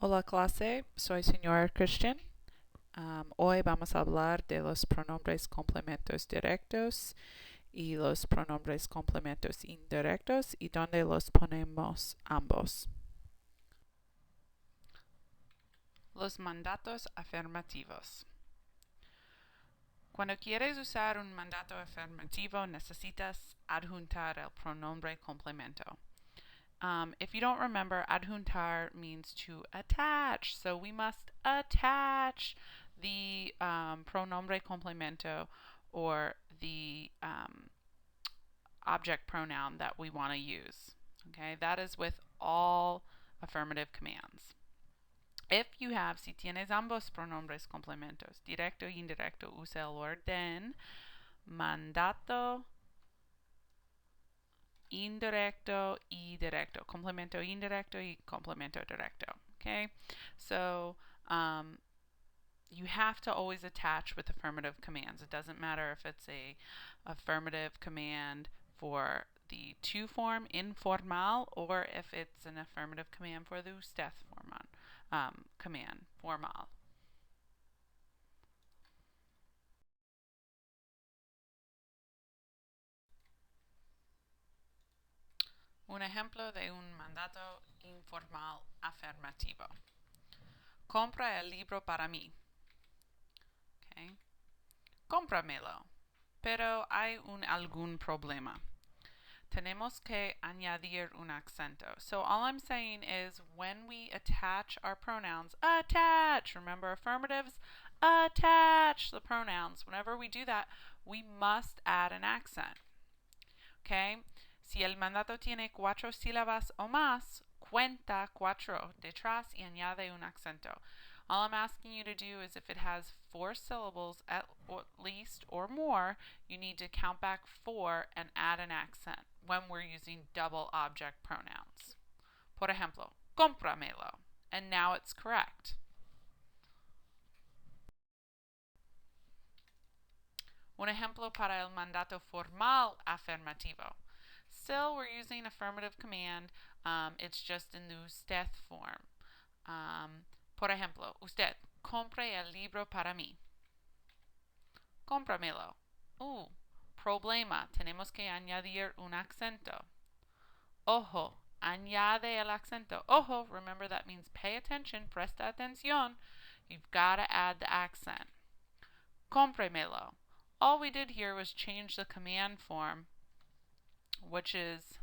Hola clase, soy señor Christian. Hoy vamos a hablar de los pronombres complementos directos y los pronombres complementos indirectos y dónde los ponemos ambos. Los mandatos afirmativos. Cuando quieres usar un mandato afirmativo, necesitas adjuntar el pronombre complemento. If you don't remember, adjuntar means to attach. So we must attach the pronombre complemento or the object pronoun that we want to use. Okay, that is with all affirmative commands. If you have, si tienes ambos pronombres complementos, directo y indirecto, usa el orden mandato indirecto y directo, complemento indirecto y complemento directo. Okay, so you have to always attach with affirmative commands. It doesn't matter if it's a affirmative command for the to form informal or if it's an affirmative command for the usted command formal. Un ejemplo de un mandato informal afirmativo. Compra el libro para mí. Okay. Cómpramelo. Pero hay algún problema. Tenemos que añadir un acento. So all I'm saying is when we attach our pronouns, attach, remember affirmatives, attach the pronouns. Whenever we do that, we must add an accent. Okay? Si el mandato tiene 4 sílabas o más, cuenta 4 detrás y añade un acento. All I'm asking you to do is if it has 4 syllables at least or more, you need to count back 4 and add an accent when we're using double object pronouns. Por ejemplo, cómpramelo. And now it's correct. Un ejemplo para el mandato formal afirmativo. Still, we're using affirmative command. It's just in the usted form. Por ejemplo, usted, compre el libro para mí. Cómpramelo. Problema. Tenemos que añadir un acento. Ojo. Añade el acento. Ojo. Remember that means pay attention. Presta atención. You've got to add the accent. Cómpramelo. All we did here was change the command form, which is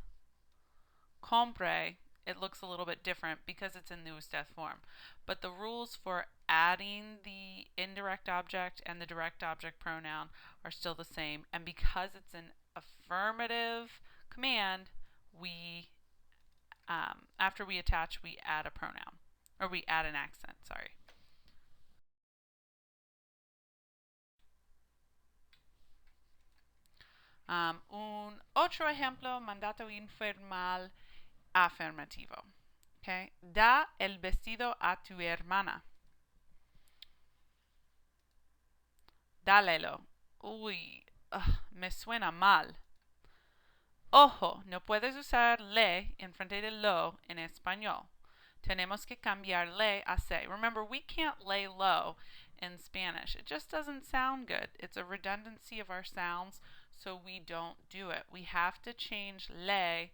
compre. It looks a little bit different because it's in the usted form. But the rules for adding the indirect object and the direct object pronoun are still the same. And because it's an affirmative command, we after we attach, we add a pronoun. Or we add an accent, sorry. Un otro ejemplo, mandato informal afirmativo. Okay. Da el vestido a tu hermana. Dálelo. Me suena mal. Ojo, no puedes usar le en frente de lo en español. Tenemos que cambiar le a se. Remember, we can't lay low in Spanish. It just doesn't sound good. It's a redundancy of our sounds, so we don't do it. We have to change le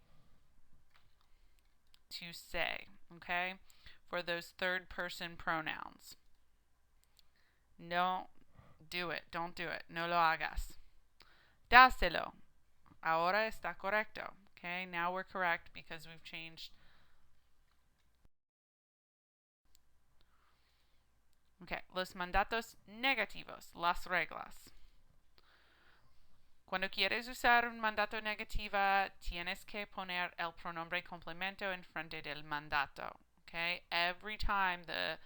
to se, okay, for those third person pronouns. No, do it. Don't do it. No lo hagas. Dáselo. Ahora está correcto. Okay, now we're correct because we've changed. Okay, los mandatos negativos, las reglas. Cuando quieres usar un mandato negativa, tienes que poner el pronombre complemento en frente del mandato. Okay, every time the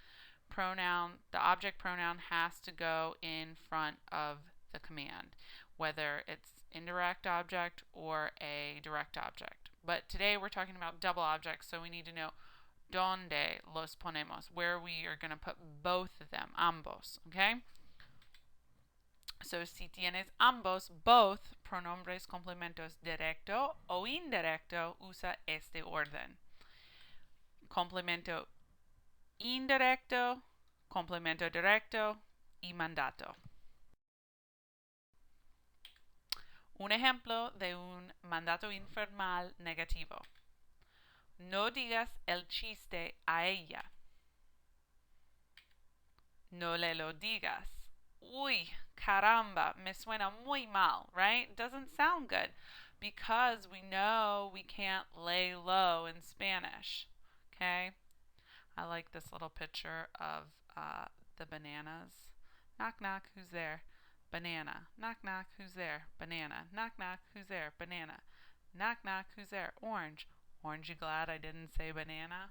object pronoun has to go in front of the command, whether it's indirect object or a direct object. But today we're talking about double objects, so we need to know donde los ponemos, where we are going to put both of them, ambos, okay? So si tienes ambos, both pronombres complementos directo o indirecto, usa este orden. Complemento indirecto, complemento directo y mandato. Un ejemplo de un mandato informal negativo. No digas el chiste a ella. No le lo digas. Uy, caramba, me suena muy mal, right? Doesn't sound good because we know we can't lay low in Spanish, okay? I like this little picture of the bananas. Knock, knock, who's there? Banana. Knock, knock, who's there? Banana. Knock, knock, who's there? Banana. Knock, knock, who's there? Orange. Orange, you glad I didn't say banana?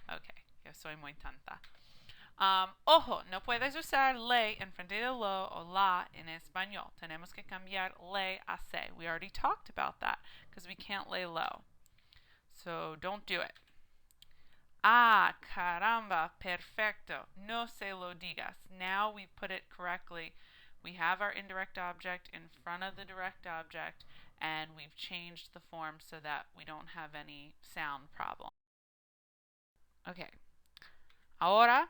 Okay, yo soy muy tonta. Ojo, no puedes usar le en frente de lo o la en español. Tenemos que cambiar le a se. We already talked about that because we can't lay low. So don't do it. Ah, caramba, perfecto. No se lo digas. Now we put it correctly. We have our indirect object in front of the direct object, and we've changed the form so that we don't have any sound problem. Okay. Ahora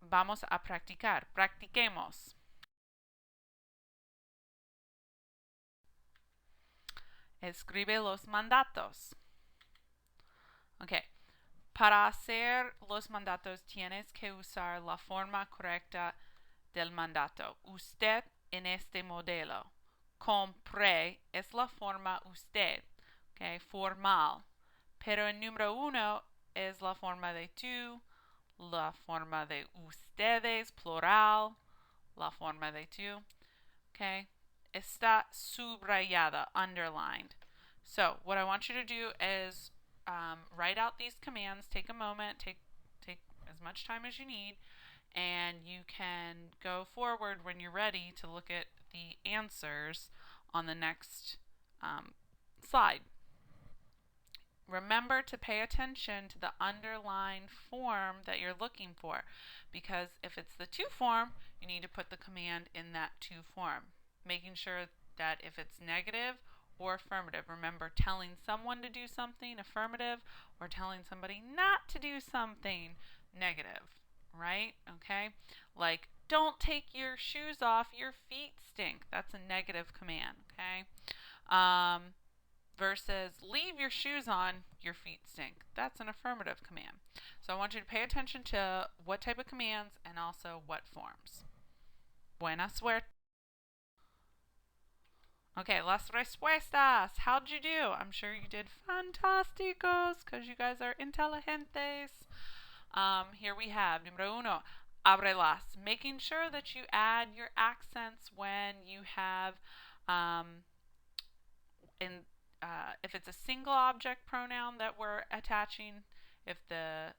vamos a practicar. Practiquemos. Escribe los mandatos. Okay. Para hacer los mandatos tienes que usar la forma correcta del mandato. Usted en este modelo. Compré es la forma usted, okay, formal. Pero el número 1 es la forma de tú, la forma de ustedes, plural, la forma de tú, okay. Está subrayada, underlined. So what I want you to do is write out these commands. Take a moment, take as much time as you need, and you can go forward when you're ready to look at the answers on the next slide. Remember to pay attention to the underlined form that you're looking for, because if it's the to form, you need to put the command in that to form, making sure that if it's negative or affirmative, remember telling someone to do something affirmative or telling somebody not to do something negative, right? Okay, like don't take your shoes off, your feet stink. That's a negative command, okay? Versus leave your shoes on, your feet stink. That's an affirmative command. So I want you to pay attention to what type of commands and also what forms. Buena suerte. Okay, las respuestas. How'd you do? I'm sure you did fantásticos because you guys are inteligentes. Here we have número 1, ábrelas. Making sure that you add your accents when you have if it's a single object pronoun that we're attaching, if the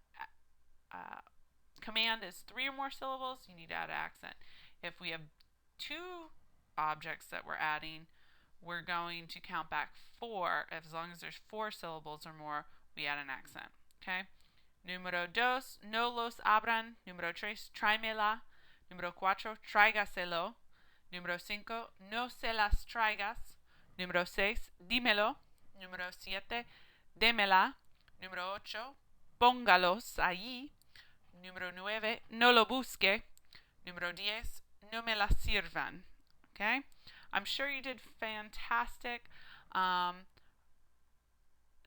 command is 3 or more syllables, you need to add an accent. If we have 2 objects that we're adding, we're going to count back 4. As long as there's 4 syllables or more, we add an accent. Okay? Número 2, no los abran. Número 3, tráemela. Número 4, tráigaselo. Número 5, no se las traigas. Número 6, dímelo. Número 7, démela. Número 8, póngalos allí. Número 9, no lo busque. Número 10, no me la sirvan. Okay? I'm sure you did fantastic.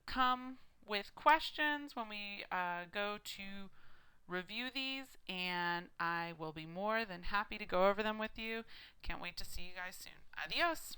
Come with questions when we go to review these, and I will be more than happy to go over them with you. Can't wait to see you guys soon. Adios.